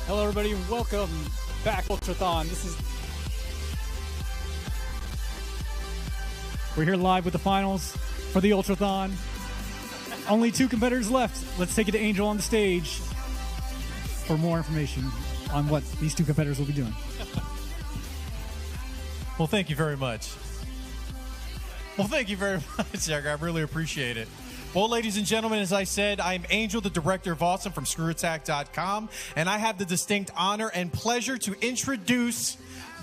Hello, everybody, and welcome back, Ultrathon. We're here live with the finals for the Ultrathon. Only 2 competitors left. Let's take it to Angel on the stage for more information on what these 2 competitors will be doing. Well, thank you very much. Jack. I really appreciate it. Well, ladies and gentlemen, as I said, I'm Angel, the director of Awesome from ScrewAttack.com, and I have the distinct honor and pleasure to introduce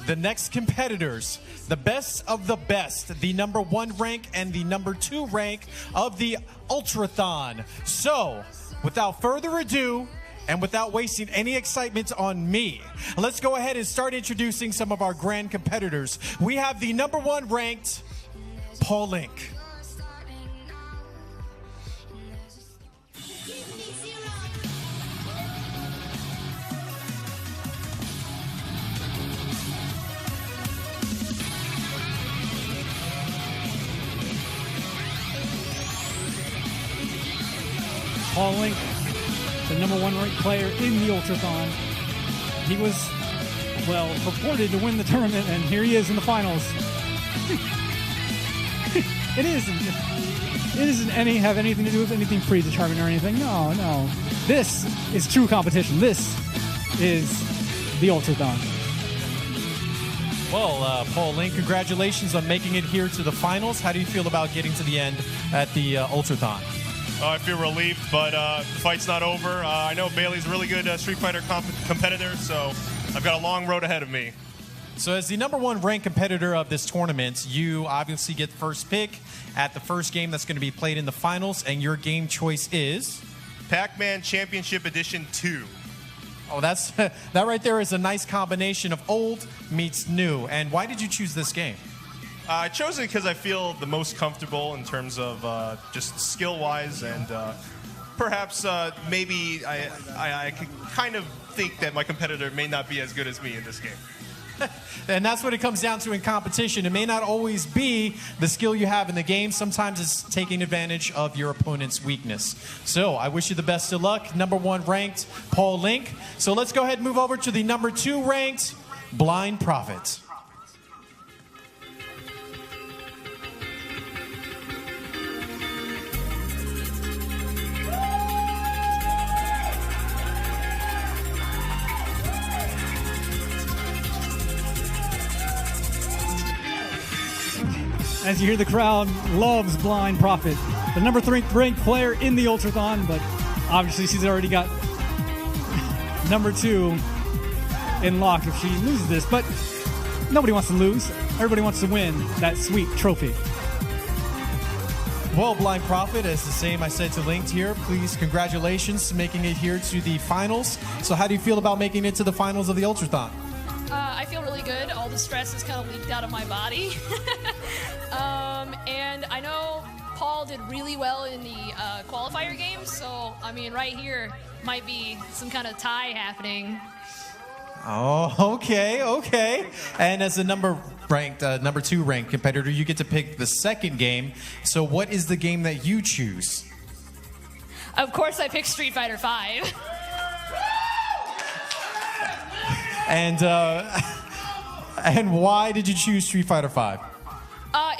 the next competitors, the best of the best, the number 1 rank and the number 2 rank of the Ultrathon. So, without further ado, and without wasting any excitement on me, let's go ahead and start introducing some of our grand competitors. We have the number 1 ranked Paulink. Paulink, the number 1 ranked player in the Ultrathon. He was, well, purported to win the tournament, and here he is in the finals. It doesn't have anything to do with anything predetermined or anything. No. This is true competition. This is the Ultrathon. Well, Paulink, congratulations on making it here to the finals. How do you feel about getting to the end at the Ultrathon? I feel relieved, but the fight's not over. I know Bailey's a really good Street Fighter competitor, so I've got a long road ahead of me. So as the number 1 ranked competitor of this tournament, you obviously get the first pick at the first game that's going to be played in the finals, and your game choice is? Pac-Man Championship Edition 2. Oh, that right there is a nice combination of old meets new. And why did you choose this game? I chose it because I feel the most comfortable in terms of just skill-wise, and perhaps maybe I could kind of think that my competitor may not be as good as me in this game. And that's what it comes down to in competition. It may not always be the skill you have in the game. Sometimes it's taking advantage of your opponent's weakness. So I wish you the best of luck. Number 1 ranked Paulink. So let's go ahead and move over to the number 2 ranked Blindprophet. As you hear, the crowd loves Blindprophet, the number 3 ranked player in the Ultrathon, but obviously she's already got number 2 in lock if she loses this. But nobody wants to lose. Everybody wants to win that sweet trophy. Well, Blindprophet, as the same I said to Linked here, please, congratulations to making it here to the finals. So how do you feel about making it to the finals of the Ultrathon? I feel really good. All the stress is kind of leaked out of my body. And I know Paul did really well in the qualifier game, so, I mean, right here might be some kind of tie happening. Oh, okay. And as the number 2 ranked competitor, you get to pick the second game. So what is the game that you choose? Of course, I picked Street Fighter 5. And why did you choose Street Fighter 5?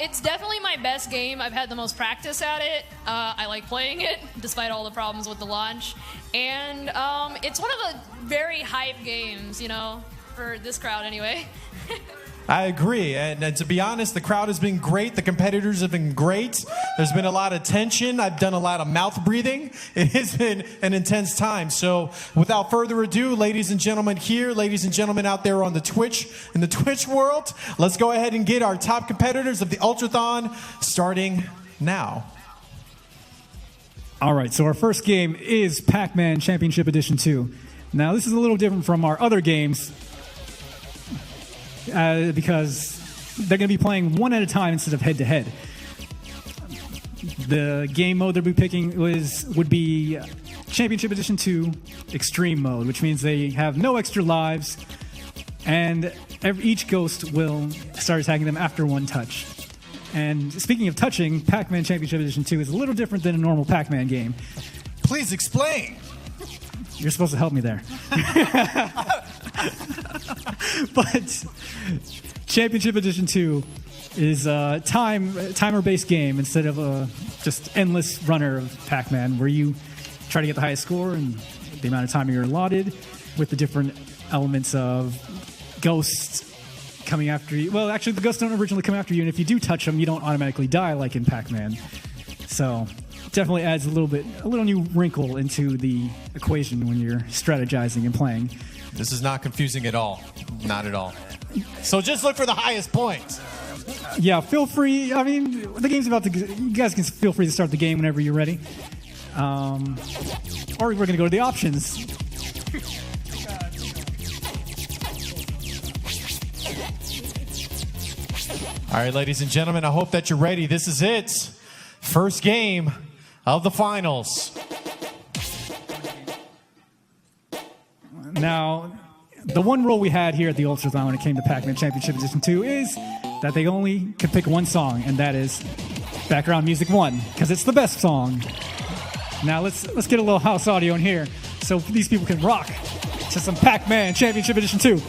It's definitely my best game. I've had the most practice at it. I like playing it, despite all the problems with the launch. And it's one of the very hype games, for this crowd anyway. I agree, and to be honest, the crowd has been great. The competitors have been great. There's been a lot of tension. I've done a lot of mouth breathing. It has been an intense time. So without further ado, ladies and gentlemen here, ladies and gentlemen out there on the Twitch, in the Twitch world, let's go ahead and get our top competitors of the Ultrathon starting now. All right, so our first game is Pac-Man Championship Edition 2. Now, this is a little different from our other games, because they're going to be playing one at a time instead of head-to-head. The game mode they'll be picking would be Championship Edition 2 Extreme Mode, which means they have no extra lives, and each ghost will start attacking them after one touch. And speaking of touching, Pac-Man Championship Edition 2 is a little different than a normal Pac-Man game. Please explain. You're supposed to help me there. But Championship Edition 2 is a timer-based game instead of a just endless runner of Pac-Man, where you try to get the highest score and the amount of time you're allotted with the different elements of ghosts coming after you. Well, actually, the ghosts don't originally come after you, and if you do touch them, you don't automatically die like in Pac-Man. So definitely adds a little new wrinkle into the equation when you're strategizing and playing. This is not confusing at all. Not at all. So just look for the highest point. Yeah, feel free. I mean, the game's about to... You guys can feel free to start the game whenever you're ready. Or we're going to go to the options. All right, ladies and gentlemen, I hope that you're ready. This is it. First game of the finals. Now, the one rule we had here at the Ultrathon when it came to Pac-Man Championship Edition 2 is that they only could pick one song, and that is Background Music 1, because it's the best song. Now, let's get a little house audio in here so these people can rock to some Pac-Man Championship Edition 2.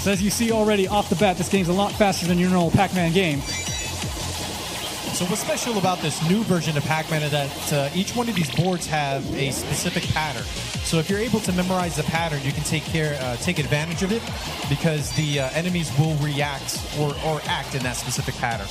So as you see already off the bat, this game's a lot faster than your normal Pac-Man game. So what's special about this new version of Pac-Man is that each one of these boards have a specific pattern. So if you're able to memorize the pattern, you can take advantage of it, because the enemies will react or act in that specific pattern.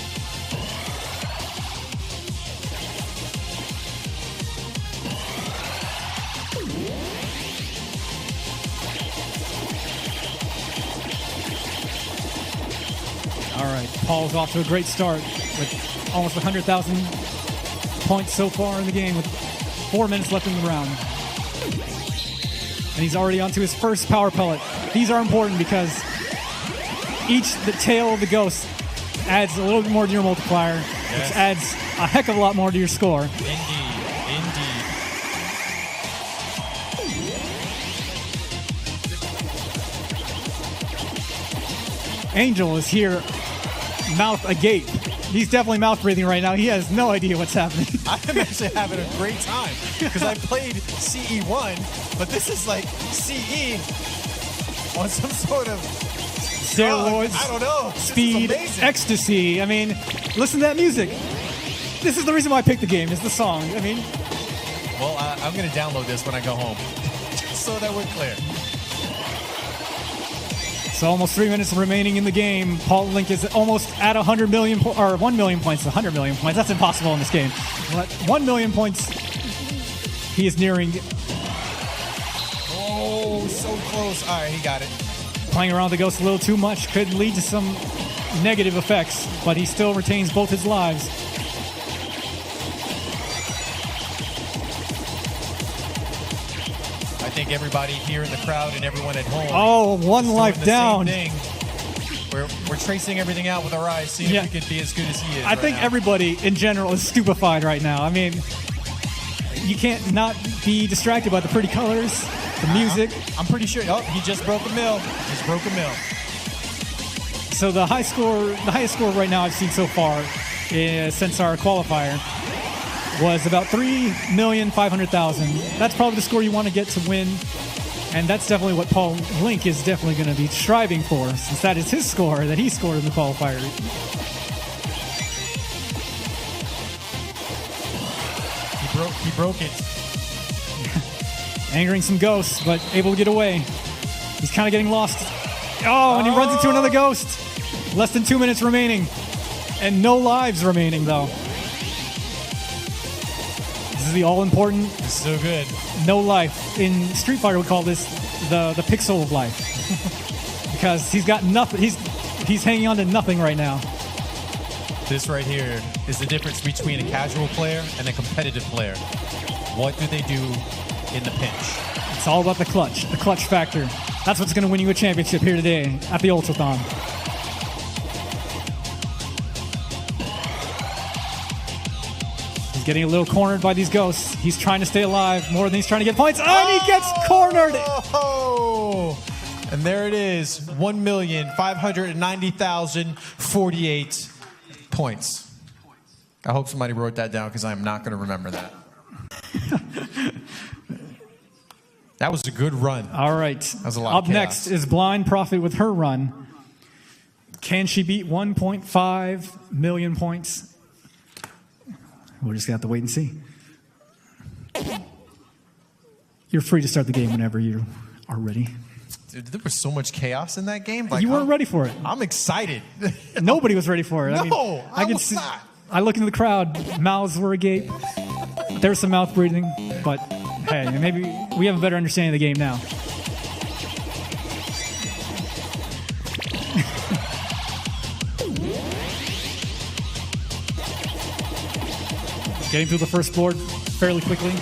All right, Paul's off to a great start with almost 100,000 points so far in the game with 4 minutes left in the round. And he's already onto his first power pellet. These are important because the tail of the ghost adds a little bit more to your multiplier, which adds a heck of a lot more to your score. Indeed. Angel is here, mouth agape. He's definitely mouth breathing right now. He has no idea what's happening. I'm actually having a great time because I played CE1, but this is like CE on some sort of steroids, I don't know. Speed, ecstasy. I mean, listen to that music. This is the reason why I picked the game, is the song. I mean... Well, I'm going to download this when I go home, just so that we're clear. So almost 3 minutes remaining in the game. Paulink is almost at 100 million, or 1 million points. 100 million points. That's impossible in this game. But 1 million points. He is nearing. Oh, so close. All right, he got it. Playing around the ghost a little too much could lead to some negative effects, but he still retains both his lives. I think everybody here in the crowd and everyone at home. Oh, one life down. We're tracing everything out with our eyes, seeing if we could be as good as he is. I think everybody in general is stupefied right now. I mean, you can't not be distracted by the pretty colors, the music. I'm pretty sure. Oh, he just broke a mill. So the highest score right now I've seen so far since our qualifier was about 3,500,000. That's probably the score you want to get to win. And that's definitely what Paulink is definitely going to be striving for, since that is his score that he scored in the qualifier. He broke it. Angering some ghosts, but able to get away. He's kind of getting lost. Oh, and he runs into another ghost. Less than 2 minutes remaining. And no lives remaining, though. This is the all-important. It's so good. No life. In Street Fighter, we call this the pixel of life. Because he's got nothing. He's hanging on to nothing right now. This right here is the difference between a casual player and a competitive player. What do they do in the pinch? It's all about the clutch factor. That's what's going to win you a championship here today at the Ultrathon. He's getting a little cornered by these ghosts. He's trying to stay alive more than he's trying to get points. And he gets cornered! Oh! And there it is, 1,590,048 points. I hope somebody wrote that down because I'm not going to remember that. That was a good run. All right. That was a lot Up of chaos. next is Blindprophet with her run. Can she beat 1.5 million points? We're just going to have to wait and see. You're free to start the game whenever you are ready. Dude, there was so much chaos in that game. You weren't ready for it. I'm excited. Nobody was ready for it. No, I could was see, not. I look into the crowd. Mouths were agape. There was some mouth breathing. But, hey, maybe we have a better understanding of the game now. Getting through the first board fairly quickly.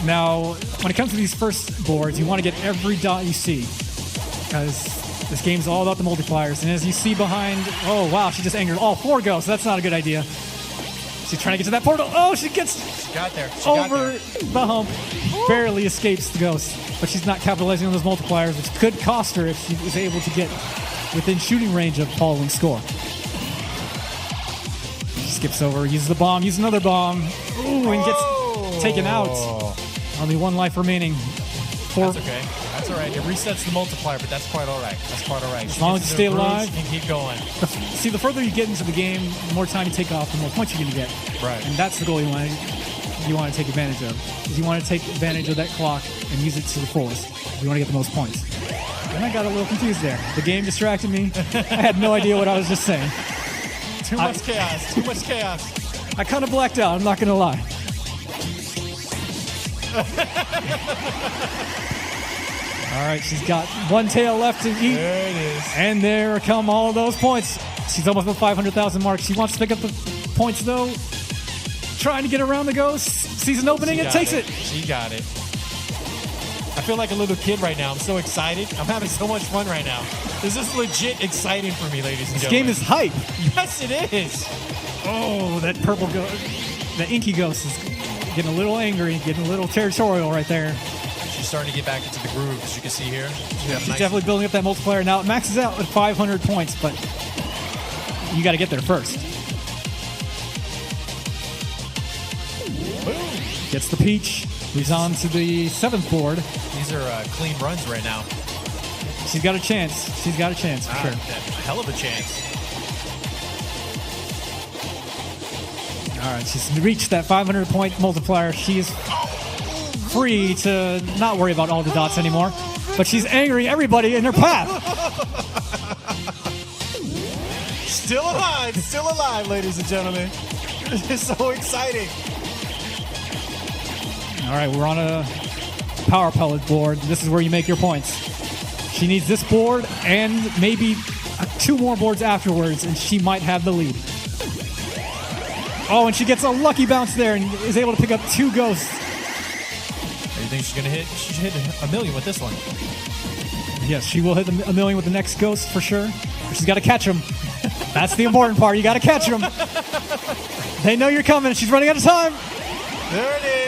Now, when it comes to these first boards, you want to get every dot you see, because this game's all about the multipliers. And as you see behind, oh wow, she just angered all 4 ghosts. That's not a good idea. She's trying to get to that portal. Oh, she gets She got there. over the hump. Barely escapes the ghost, but she's not capitalizing on those multipliers, which could cost her if she was able to get within shooting range of Paulink's score. Skips over, uses the bomb, uses another bomb. Ooh, and gets taken out. Only 1 life remaining. That's okay. That's all right. It resets the multiplier, but that's quite all right. That's quite all right. As long as you stay alive. You can keep going. See, the further you get into the game, the more time you take off, the more points you're going to get. Right. And that's the goal you want to take advantage of. Is you want to take advantage of that clock and use it to the fullest. You want to get the most points. And I got a little confused there. The game distracted me. I had no idea what I was just saying. Too much chaos. Too much chaos. I kind of blacked out, I'm not going to lie. All right, she's got 1 tail left to eat. There it is. And there come all those points. She's almost at the 500,000 mark. She wants to pick up the points, though. Trying to get around the ghost. Sees an opening and takes it. She got it. I feel like a little kid right now. I'm so excited. I'm having so much fun right now. This is legit exciting for me, ladies and This gentlemen. game is hype. Yes, it is. Oh, that purple ghost. The inky ghost is getting a little angry, getting a little territorial right there. She's starting to get back into the groove, as you can see here. She's definitely building up that multiplier. Now, it maxes out at 500 points, but you got to get there first. Gets the peach. Moves on to the 7th board. These are clean runs right now. She's got a chance. She's got a chance, for sure. A hell of a chance. All right, she's reached that 500-point multiplier. She is free to not worry about all the dots anymore, but she's angering everybody in her path. Still alive, ladies and gentlemen. It's so exciting. All right, we're on a power pellet board. This is where you make your points. She needs this board and maybe 2 more boards afterwards, and she might have the lead. Oh, and she gets a lucky bounce there and is able to pick up 2 ghosts. You think she's going to hit? She should hit 1 million with this one. Yes, she will hit 1 million with the next ghost for sure. But she's got to catch them. That's the important part. You got to catch them. They know you're coming. She's running out of time. There it is.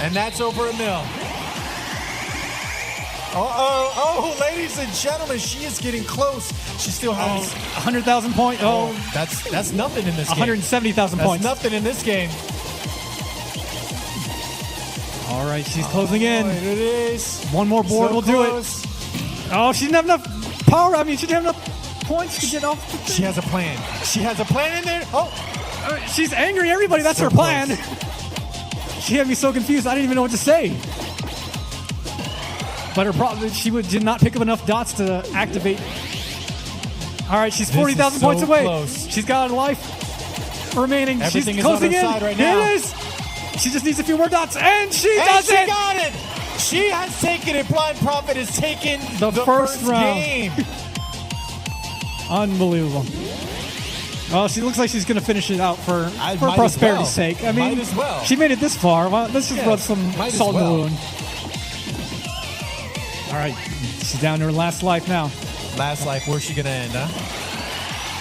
And that's over 1 mil. Oh, ladies and gentlemen, she is getting close. She still has 100,000 points. Oh, that's nothing in this game. 170,000 points. That's nothing in this game. All right, she's closing in. It is. 1 more board So will close. do it. Oh, she didn't have enough power. I mean, she didn't have enough points to get off the thing. She has a plan. She has a plan in there. Oh, she's angry everybody. That's So her plan. close. She had me so confused. I didn't even know what to say. But her problem, did not pick up enough dots to activate. All right, she's 40,000 so points away. close. She's got a life remaining. Everything She's is on closing her in. side right now. Here it is. She just needs a few more dots, and she does she it. got it. She has taken it. Blindprophet has taken The first round. game. Unbelievable. Well, she looks like she's going to finish it out for might as prosperity's well. sake. I mean, Might as well. she made it this far. Well, let's just Yeah, rub some might as salt in the well. wound. All right, she's down to her last life now. Last life, where's she gonna end, huh?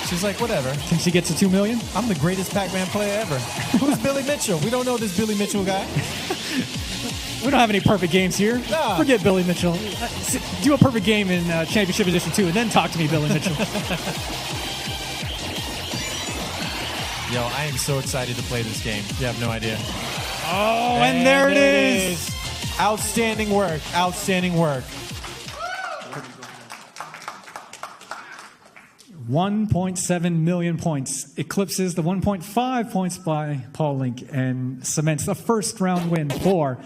She's like, whatever. Can she get to 2 million? I'm the greatest Pac-Man player ever. Who's Billy Mitchell? We don't know this Billy Mitchell guy. We don't have any perfect games here. Nah. Forget Billy Mitchell. Do a perfect game in Championship Edition 2 and then talk to me, Billy Mitchell. Yo, I am so excited to play this game. You have no idea. Oh, and there it is. Outstanding work. Outstanding work. 1.7 million points. Eclipses the 1.5 points by Paulink and cements the first round win for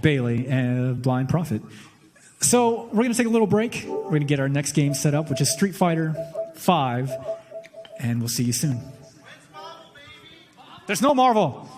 Bailey and Blindprophet. So we're going to take a little break. We're going to get our next game set up, which is Street Fighter 5, and we'll see you soon. There's no Marvel.